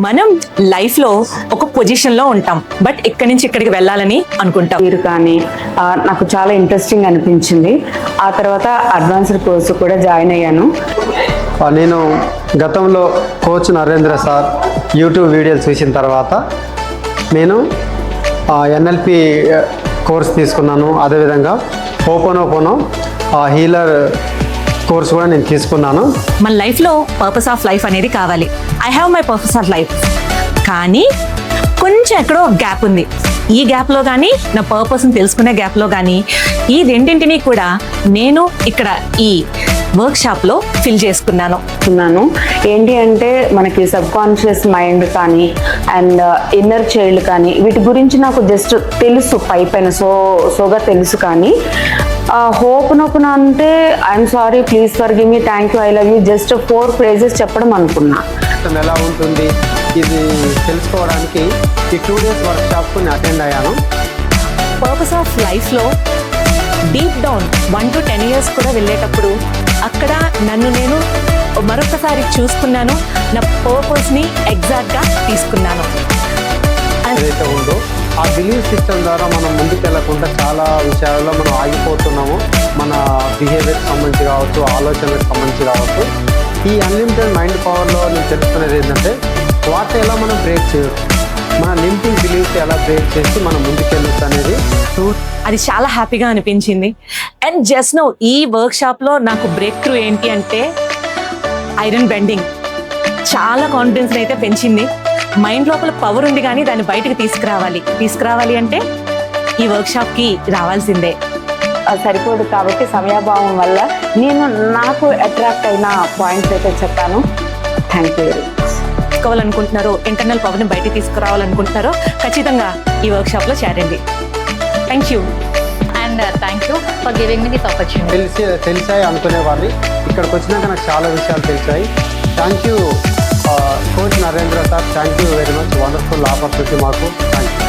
మనం లైఫ్లో ఒక పొజిషన్లో ఉంటాం, బట్ ఇక్కడి నుంచి ఇక్కడికి వెళ్ళాలని అనుకుంటాం. మీరు కానీ నాకు చాలా ఇంట్రెస్టింగ్ అనిపించింది. ఆ తర్వాత అడ్వాన్స్డ్ కోర్సు కూడా జాయిన్ అయ్యాను. నేను గతంలో కోచ్ నరేంద్ర సార్ యూట్యూబ్ వీడియోలు చూసిన తర్వాత నేను ఎన్ఎల్పి కోర్స్ తీసుకున్నాను. అదేవిధంగా ఓపెనో హీలర్ కోర్స్ కూడా నేను తీసుకున్నాను. మన లైఫ్లో పర్పస్ ఆఫ్ లైఫ్ అనేది కావాలి. I have my purpose of life, కానీ కొంచెం ఎక్కడో గ్యాప్ ఉంది. ఈ గ్యాప్లో కానీ, నా పర్పస్ని తెలుసుకునే గ్యాప్లో కానీ, ఈ రెండింటినీ కూడా నేను ఇక్కడ ఈ వర్క్షాప్లో ఫిల్ చేసుకున్నాను. ఏంటి అంటే మనకి సబ్ కాన్షియస్ మైండ్ కానీ అండ్ ఇన్నర్ చైల్డ్ కానీ వీటి గురించి నాకు జస్ట్ తెలుసు, పైన సోగా తెలుసు. కానీ హోప్ నొప్పున అంటే I'm sorry, please forgive me, thank you, I love you, just 4 phrases చెప్పడం అనుకున్నా. ఎలా ఉంటుంది ఇది తెలుసుకోవడానికి ఈ 2 days వర్క్షాప్కు నేను అటెండ్ అయ్యాను. పర్పస్ ఆఫ్ లైఫ్లో డీప్ డౌన్ 1 to 10 years కూడా వెళ్ళేటప్పుడు అక్కడ నన్ను నేను మరొకసారి చూసుకున్నాను. నా పర్పస్ని ఎగ్జాక్ట్గా తీసుకున్నాను. ఏదైతే ఉందో ఆ బిలీఫ్ సిస్టమ్ ద్వారా మనం ముందుకెళ్లకుండా చాలా విషయాల్లో మనం ఆగిపోతున్నాము. మన బిహేవియర్కి సంబంధించి కావచ్చు, ఆలోచనలకు సంబంధించి కావచ్చు. ఈ అన్లిమిటెడ్ మైండ్ పవర్లో నేను తెలుసుకునేది ఏంటంటే వాటిని ఎలా మనం బ్రేక్ చేయొచ్చు, మన లిమిటింగ్ బిలీఫ్స్ ఎలా బ్రేక్ చేసి మనం ముందుకెళ్ళొచ్చు అనేది అది చాలా హ్యాపీగా అనిపించింది. అండ్ జస్ట్ నో ఈ వర్క్షాప్లో నాకు బ్రేక్ త్రూ ఏంటి అంటే ఐరన్ బెండింగ్ చాలా కాన్ఫిడెన్స్ని అయితే పెంచింది. మైండ్ లోపల పవర్ ఉంది, కానీ దాన్ని బయటకు తీసుకురావాలి అంటే ఈ వర్క్షాప్కి రావాల్సిందే. సరిపోదు కాబట్టి సమయాభావం వల్ల నేను నాకు అట్రాక్ట్ అయిన పాయింట్స్ అయితే చెప్పాను. Thank you very much. తీసుకోవాలనుకుంటున్నారో, ఇంటర్నల్ పవర్ని బయటకు తీసుకురావాలనుకుంటున్నారో ఖచ్చితంగా ఈ వర్క్షాప్లో చేరండి. Thank you and thank you for giving me this opportunity. తెలిసాయి అనుకునే వాళ్ళు ఇక్కడికి వచ్చినాక నాకు చాలా విషయాలు తెలిసాయి. Thank you coach Narendra sir, thank you very much, wonderful opportunity మాకు. Thank you.